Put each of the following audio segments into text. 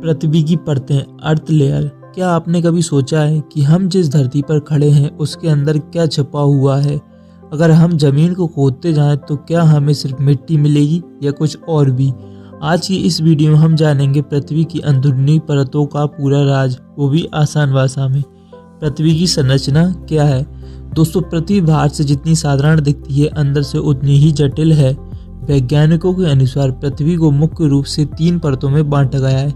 पृथ्वी की परतें, अर्थ लेयर। क्या आपने कभी सोचा है कि हम जिस धरती पर खड़े हैं उसके अंदर क्या छुपा हुआ है? अगर हम जमीन को खोदते जाएं तो क्या हमें सिर्फ मिट्टी मिलेगी या कुछ और भी? आज की इस वीडियो में हम जानेंगे पृथ्वी की अंदरूनी परतों का पूरा राज, वो भी आसान भाषा में। पृथ्वी की संरचना क्या है? दोस्तों, पृथ्वी बाहर से जितनी साधारण दिखती है अंदर से उतनी ही जटिल है। वैज्ञानिकों के अनुसार पृथ्वी को मुख्य रूप से 3 परतों में बांटा गया है।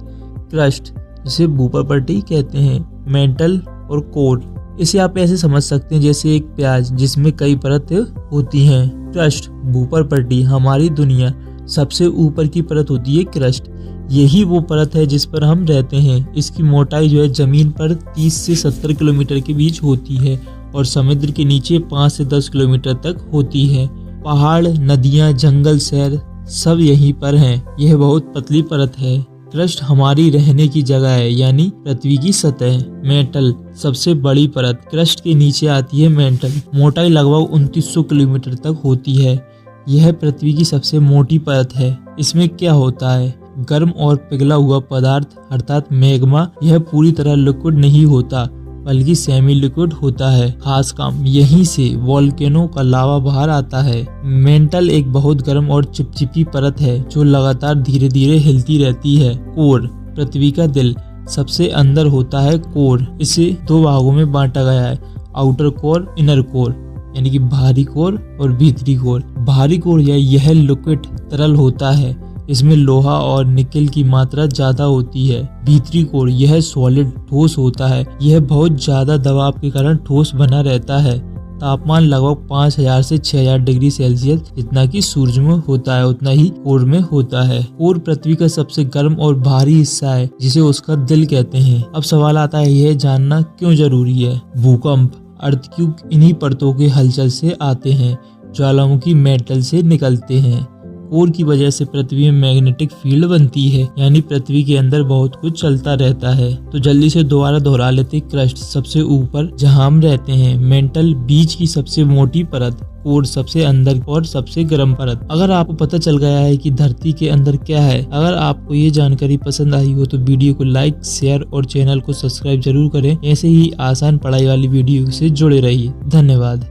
क्रस्ट, जिसे भूपर पट्टी कहते हैं, मेंटल और कोर। इसे आप ऐसे समझ सकते हैं जैसे एक प्याज जिसमें कई परतें होती हैं। क्रस्ट, भूपर पट्टी, हमारी दुनिया सबसे ऊपर की परत होती है क्रस्ट। यही वो परत है जिस पर हम रहते हैं। इसकी मोटाई जो है जमीन पर 30 से 70 किलोमीटर के बीच होती है और समुद्र के नीचे 5 से 10 किलोमीटर तक होती है। पहाड़, नदियां, जंगल, शहर सब यहीं पर हैं। यह बहुत पतली परत है। क्रस्ट हमारी रहने की जगह है, यानी पृथ्वी की सतह। मेंटल, सबसे बड़ी परत, क्रस्ट के नीचे आती है मेंटल। मोटाई लगभग 2900 किलोमीटर तक होती है। यह पृथ्वी की सबसे मोटी परत है। इसमें क्या होता है? गर्म और पिघला हुआ पदार्थ अर्थात मैग्मा। यह पूरी तरह लिक्विड नहीं होता बल्कि सेमी लिक्विड होता है। खास काम, यहीं से वोल्केनो का लावा बाहर आता है। मेंटल एक बहुत गर्म और चिपचिपी परत है जो लगातार धीरे धीरे हिलती रहती है। कोर, पृथ्वी का दिल, सबसे अंदर होता है कोर। इसे 2 भागों में बांटा गया है, आउटर कोर, इनर कोर, यानी कि बाहरी कोर और भीतरी कोर। बाहरी कोर यह लिक्विड तरल होता है। इसमें लोहा और निकेल की मात्रा ज्यादा होती है। भीतरी कोर यह सॉलिड, ठोस होता है। यह बहुत ज्यादा दबाव के कारण ठोस बना रहता है। तापमान लगभग 5000 से 6000 डिग्री सेल्सियस जितना कि सूरज में होता है उतना ही कोर में होता है। कोर पृथ्वी का सबसे गर्म और भारी हिस्सा है जिसे उसका दिल कहते हैं। अब सवाल आता है, यह जानना क्यों जरूरी है? भूकंप, अर्थक्वेक इन्हीं परतों के हलचल से आते हैं। ज्वालामुखी मेटल से निकलते हैं। कोर की वजह से पृथ्वी में मैग्नेटिक फील्ड बनती है, यानी पृथ्वी के अंदर बहुत कुछ चलता रहता है। तो जल्दी से दोबारा दोहरा लेते। क्रस्ट सबसे ऊपर जहां हम रहते हैं, मेंटल बीच की सबसे मोटी परत, कोर सबसे अंदर और सबसे गर्म परत। अगर आपको पता चल गया है कि धरती के अंदर क्या है, अगर आपको ये जानकारी पसंद आई हो तो वीडियो को लाइक, शेयर और चैनल को सब्सक्राइब जरूर करें। ऐसे ही आसान पढ़ाई वाली वीडियो से जुड़े रहिए। धन्यवाद।